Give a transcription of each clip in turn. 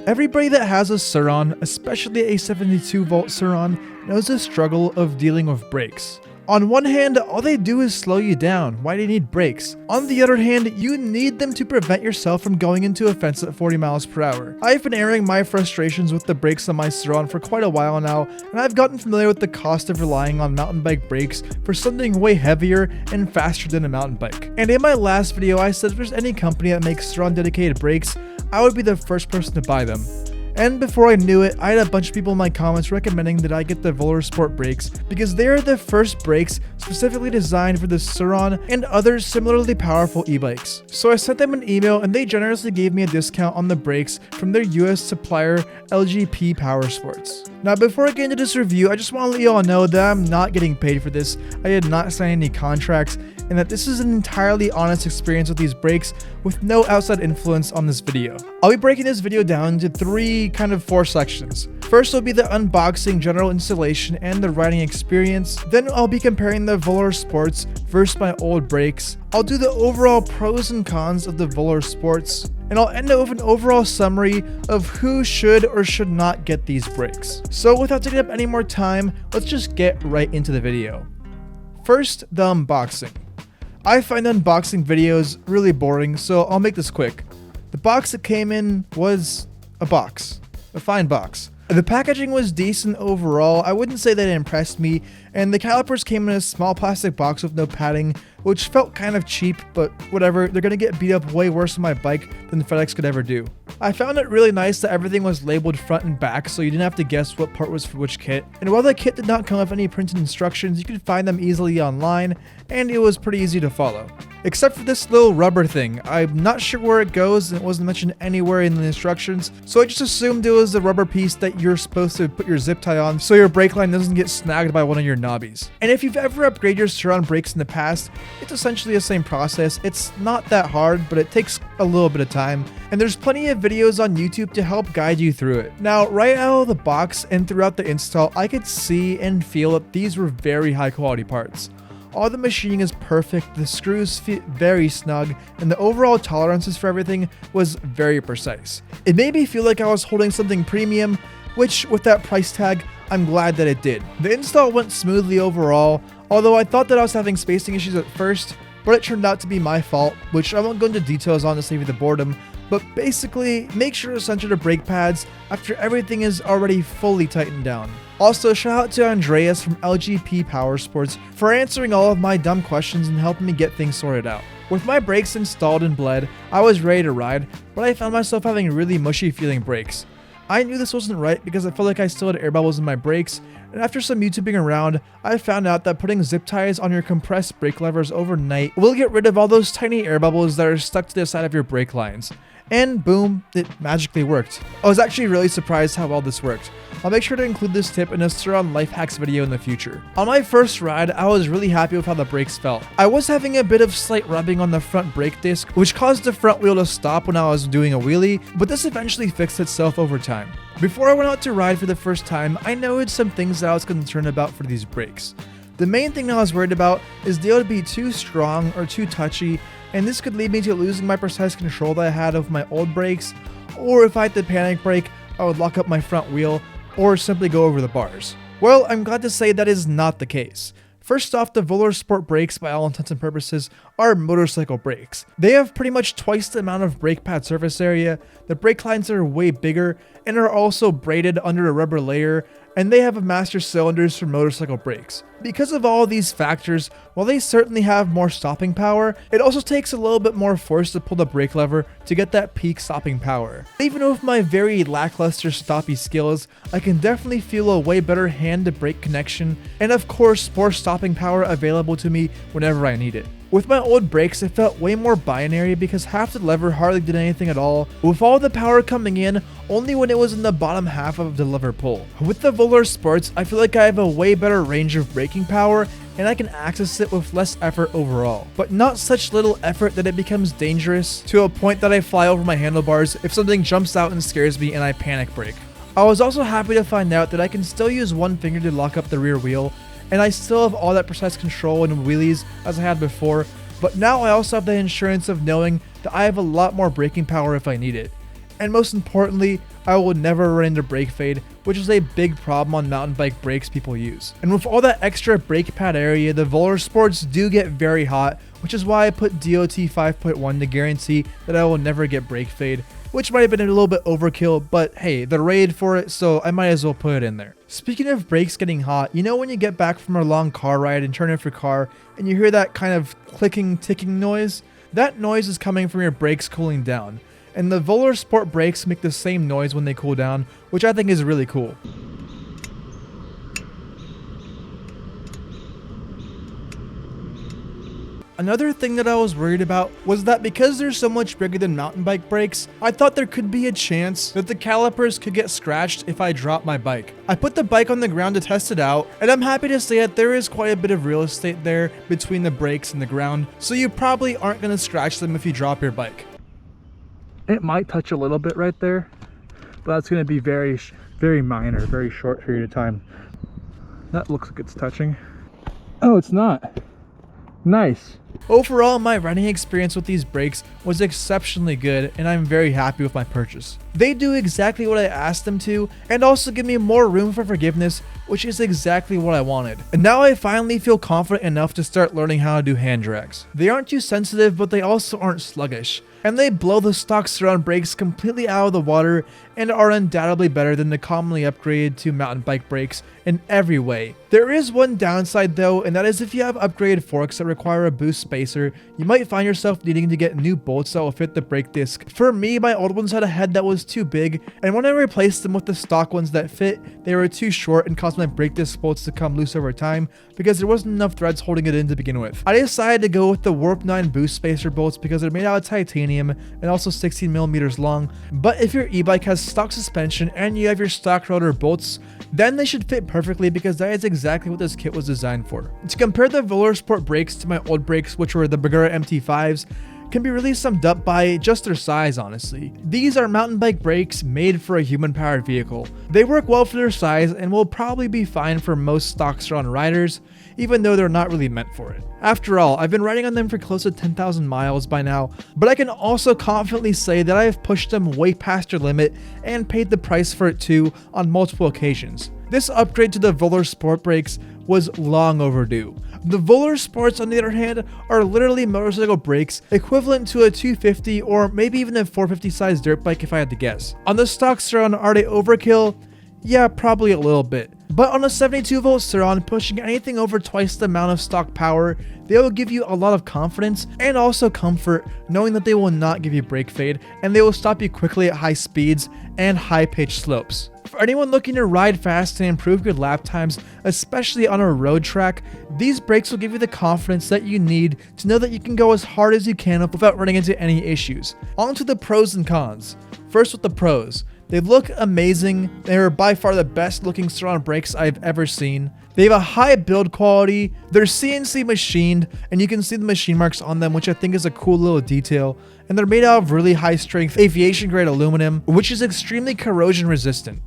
Everybody that has a Sur-ron, especially a 72-volt Sur-ron, knows the struggle of dealing with brakes. On one hand, all they do is slow you down. Why do you need brakes? On the other hand, you need them to prevent yourself from going into a fence at 40 miles per hour. I've been airing my frustrations with the brakes on my Sur-ron for quite a while now, and I've gotten familiar with the cost of relying on mountain bike brakes for something way heavier and faster than a mountain bike. And in my last video, I said if there's any company that makes Sur-ron dedicated brakes, I would be the first person to buy them. And before I knew it, I had a bunch of people in my comments recommending that I get the Volar Sport brakes because they are the first brakes specifically designed for the Sur-ron and other similarly powerful e-bikes. So I sent them an email and they generously gave me a discount on the brakes from their US supplier LGP Power Sports. Now before I get into this review, I just want to let you all know that I'm not getting paid for this. I did not sign any contracts, and that this is an entirely honest experience with these brakes with no outside influence on this video. I'll be breaking this video down into four sections. First will be the unboxing, general installation, and the riding experience. Then I'll be comparing the Volar Sports versus my old brakes. I'll do the overall pros and cons of the Volar Sports, and I'll end up with an overall summary of who should or should not get these brakes. So without taking up any more time, let's just get right into the video. First, the unboxing. I find unboxing videos really boring, so I'll make this quick. The box it came in was a box. A fine box. The packaging was decent overall. I wouldn't say that it impressed me, and the calipers came in a small plastic box with no padding, which felt kind of cheap, but whatever, they're gonna get beat up way worse on my bike than FedEx could ever do. I found it really nice that everything was labeled front and back, so you didn't have to guess what part was for which kit. And while the kit did not come with any printed instructions, you could find them easily online, and it was pretty easy to follow. Except for this little rubber thing. I'm not sure where it goes, and it wasn't mentioned anywhere in the instructions, so I just assumed it was the rubber piece that you're supposed to put your zip tie on so your brake line doesn't get snagged by one of your knobbies. And if you've ever upgraded your Sur-ron brakes in the past, it's essentially the same process. It's not that hard, but it takes a little bit of time, and there's plenty of videos on YouTube to help guide you through it. Now, right out of the box and throughout the install, I could see and feel that these were very high quality parts. All the machining is perfect, the screws fit very snug, and the overall tolerances for everything was very precise. It made me feel like I was holding something premium, which with that price tag, I'm glad that it did. The install went smoothly overall, although I thought that I was having spacing issues at first, but it turned out to be my fault, which I won't go into details on to save you the boredom, but basically, make sure to center the brake pads after everything is already fully tightened down. Also, shout out to Andreas from LGP Power Sports for answering all of my dumb questions and helping me get things sorted out. With my brakes installed and bled, I was ready to ride, but I found myself having really mushy feeling brakes. I knew this wasn't right because I felt like I still had air bubbles in my brakes, and after some YouTubing around, I found out that putting zip ties on your compressed brake levers overnight will get rid of all those tiny air bubbles that are stuck to the side of your brake lines. And boom, it magically worked. I was actually really surprised how well this worked. I'll make sure to include this tip in a Sur-ron life hacks video in the future. On my first ride, I was really happy with how the brakes felt. I was having a bit of slight rubbing on the front brake disc, which caused the front wheel to stop when I was doing a wheelie, but this eventually fixed itself over time. Before I went out to ride for the first time, I noted some things that I was concerned about for these brakes. The main thing that I was worried about is they would be too strong or too touchy, and this could lead me to losing my precise control that I had of my old brakes, or if I had to panic brake, I would lock up my front wheel, or simply go over the bars. Well, I'm glad to say that is not the case. First off, the Volar Sport brakes, by all intents and purposes, are motorcycle brakes. They have pretty much twice the amount of brake pad surface area, the brake lines are way bigger, and are also braided under a rubber layer, and they have master cylinders for motorcycle brakes. Because of all these factors, while they certainly have more stopping power, it also takes a little bit more force to pull the brake lever to get that peak stopping power. Even with my very lackluster stoppy skills, I can definitely feel a way better hand-to-brake connection, and of course more stopping power available to me whenever I need it. With my old brakes, it felt way more binary because half the lever hardly did anything at all, with all the power coming in only when it was in the bottom half of the lever pull. With the Volar Sports, I feel like I have a way better range of braking power and I can access it with less effort overall, but not such little effort that it becomes dangerous to a point that I fly over my handlebars if something jumps out and scares me and I panic brake. I was also happy to find out that I can still use one finger to lock up the rear wheel, and I still have all that precise control in wheelies as I had before, but now I also have the insurance of knowing that I have a lot more braking power if I need it. And most importantly, I will never run into brake fade, which is a big problem on mountain bike brakes people use. And with all that extra brake pad area, the Volar Sports do get very hot, which is why I put DOT 5.1 to guarantee that I will never get brake fade, which might have been a little bit overkill, but hey, they're rated for it, so I might as well put it in there. Speaking of brakes getting hot, you know when you get back from a long car ride and turn off your car and you hear that kind of clicking, ticking noise? That noise is coming from your brakes cooling down. And the Volar Sport brakes make the same noise when they cool down, which I think is really cool. Another thing that I was worried about was that because they're so much bigger than mountain bike brakes, I thought there could be a chance that the calipers could get scratched if I drop my bike. I put the bike on the ground to test it out, and I'm happy to say that there is quite a bit of real estate there between the brakes and the ground, so you probably aren't going to scratch them if you drop your bike. It might touch a little bit right there, but that's going to be very minor, very short period of time. That looks like it's touching. Oh, it's not. Nice. Overall, my riding experience with these brakes was exceptionally good, and I'm very happy with my purchase. They do exactly what I asked them to, and also give me more room for forgiveness, which is exactly what I wanted. And now I finally feel confident enough to start learning how to do hand drags. They aren't too sensitive, but they also aren't sluggish. And they blow the stock Sur-ron brakes completely out of the water and are undoubtedly better than the commonly upgraded to mountain bike brakes in every way. There is one downside though, and that is if you have upgraded forks that require a boost spacer, you might find yourself needing to get new bolts that will fit the brake disc. For me, my old ones had a head that was too big, and when I replaced them with the stock ones that fit, they were too short and caused my brake disc bolts to come loose over time because there wasn't enough threads holding it in to begin with. I decided to go with the Warp 9 boost spacer bolts because they're made out of titanium and also 16 millimeters long, but if your e-bike has stock suspension and you have your stock rotor bolts, then they should fit perfectly because that is exactly what this kit was designed for. To compare the Volar Sport brakes to my old brakes, which were the Bergara MT5s, can be really summed up by just their size, honestly. These are mountain bike brakes made for a human-powered vehicle. They work well for their size and will probably be fine for most stock Sur-ron riders, even though they're not really meant for it. After all, I've been riding on them for close to 10,000 miles by now, but I can also confidently say that I have pushed them way past their limit and paid the price for it too on multiple occasions. This upgrade to the Volar Sport brakes was long overdue. The Volar Sports, on the other hand, are literally motorcycle brakes equivalent to a 250 or maybe even a 450 size dirt bike if I had to guess. On the stock Sur-ron, are they overkill? Yeah, probably a little bit. But on a 72 volt Sur-ron, pushing anything over twice the amount of stock power, they will give you a lot of confidence and also comfort knowing that they will not give you brake fade and they will stop you quickly at high speeds and high pitched slopes. For anyone looking to ride fast and improve your lap times, especially on a road track, these brakes will give you the confidence that you need to know that you can go as hard as you can without running into any issues. On to the pros and cons. First with the pros. They look amazing. They are by far the best looking Sur-ron brakes I've ever seen. They have a high build quality. They're CNC machined and you can see the machine marks on them, which I think is a cool little detail. And they're made out of really high strength aviation grade aluminum, which is extremely corrosion resistant.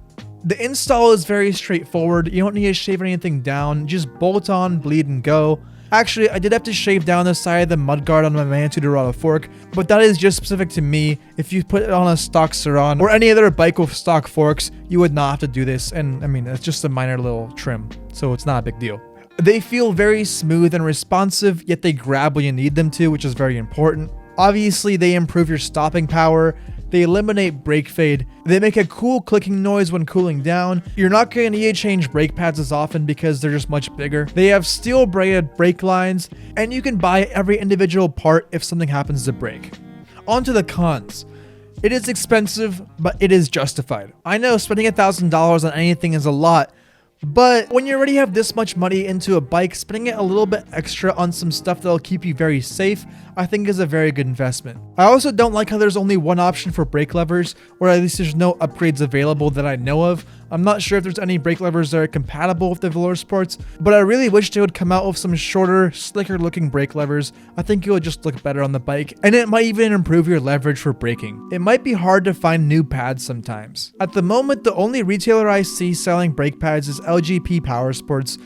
The install is very straightforward. You don't need to shave anything down. Just bolt on, bleed, and go. Actually, I did have to shave down the side of the mudguard on my Manitou Dorado fork, but that is just specific to me. If you put it on a stock Sur-ron or any other bike with stock forks, you would not have to do this. And I mean, it's just a minor little trim, so it's not a big deal. They feel very smooth and responsive, yet they grab when you need them to, which is very important. Obviously, they improve your stopping power. They eliminate brake fade. They make a cool clicking noise when cooling down. You're not going to need to change brake pads as often because they're just much bigger. They have steel braided brake lines, and you can buy every individual part if something happens to break. On to the cons. It is expensive, but it is justified. I know spending $1,000 on anything is a lot, but when you already have this much money into a bike, spending it a little bit extra on some stuff that'll keep you very safe, I think is a very good investment. I also don't like how there's only one option for brake levers, or at least there's no upgrades available that I know of. I'm not sure if there's any brake levers that are compatible with the Volar Sports, but I really wish they would come out with some shorter, slicker looking brake levers. I think it would just look better on the bike, and it might even improve your leverage for braking. It might be hard to find new pads sometimes. At the moment, the only retailer I see selling brake pads is LGP Power Sports,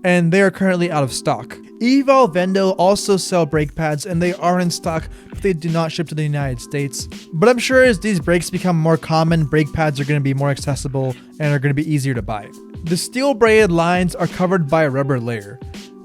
and they are currently out of stock. Eval Vendo also sell brake pads, and they are in stock, but they do not ship to the United States. But I'm sure as these brakes become more common, brake pads are going to be more accessible and are going to be easier to buy. The steel braided lines are covered by a rubber layer.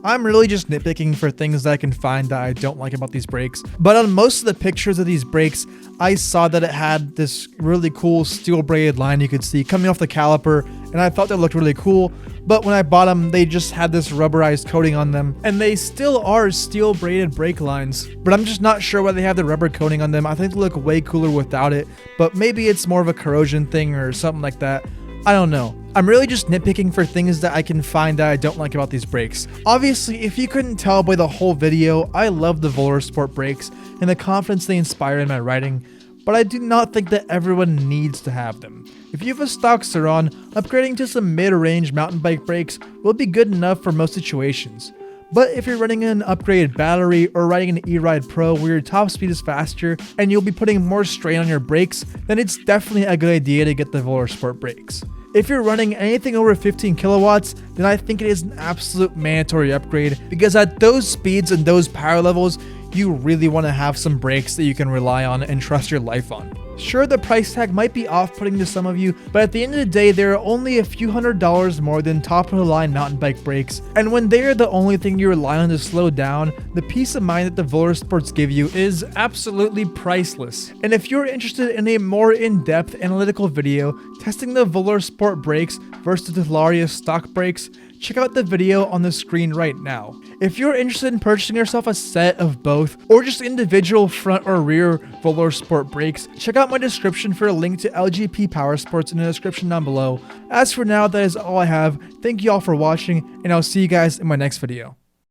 I'm really just nitpicking for things that I can find that I don't like about these brakes, but on most of the pictures of these brakes, I saw that it had this really cool steel braided line you could see coming off the caliper, and I thought they looked really cool. But when I bought them, they just had this rubberized coating on them, and they still are steel braided brake lines, but I'm just not sure why they have the rubber coating on them. I think they look way cooler without it, but maybe it's more of a corrosion thing or something like that. I don't know. I'm really just nitpicking for things that I can find that I don't like about these brakes. Obviously, if you couldn't tell by the whole video, I love the Volar Sport brakes and the confidence they inspire in my riding, but I do not think that everyone needs to have them. If you have a stock Sur-ron, upgrading to some mid-range mountain bike brakes will be good enough for most situations. But if you're running an upgraded battery or riding an E-Ride Pro where your top speed is faster and you'll be putting more strain on your brakes, then it's definitely a good idea to get the Volar Sport brakes. If you're running anything over 15 kilowatts, then I think it is an absolute mandatory upgrade, because at those speeds and those power levels, you really want to have some brakes that you can rely on and trust your life on. Sure, the price tag might be off-putting to some of you, but at the end of the day, they're only a few $100s more than top-of-the-line mountain bike brakes, and when they are the only thing you rely on to slow down, the peace of mind that the Volar Sports give you is absolutely priceless. And if you're interested in a more in-depth analytical video testing the Volar Sport brakes versus the Telaria stock brakes, check out the video on the screen right now. If you're interested in purchasing yourself a set of both, or just individual front or rear Volar Sport brakes, check out my description for a link to LGP Power Sports in the description down below. As for now, that is all I have. Thank you all for watching, and I'll see you guys in my next video.